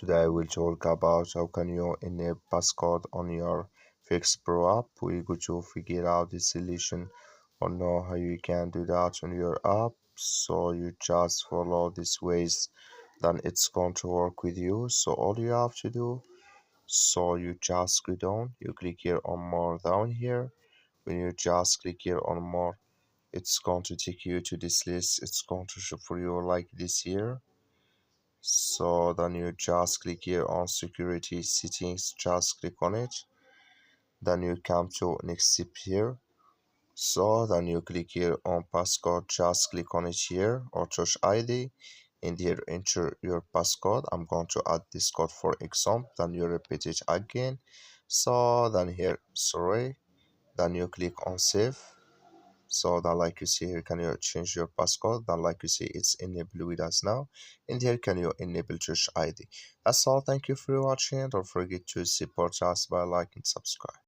Today I will talk about how can you enable passcode on your FxPro app. We're going to figure out the solution or know how you can do that on your app. So you just follow these ways, then it's going to work with you. So all you have to do, so you just go down, you click here on more down here. When you just click here on more, it's going to take you to this list. It's going to show for you like this here. So then you just click here on security settings, just click on it. Then you come to next step here. So then you click here on passcode, just click on it here or touch ID and here enter your passcode. I'm going to add this code for example, then you repeat it again. So then here sorry, then you click on save. So then like you see here, can you change your passcode? Then like you see, it's enabled with us now. And here can you enable touch ID. That's all. Thank you for watching. Don't forget to support us by liking and subscribe.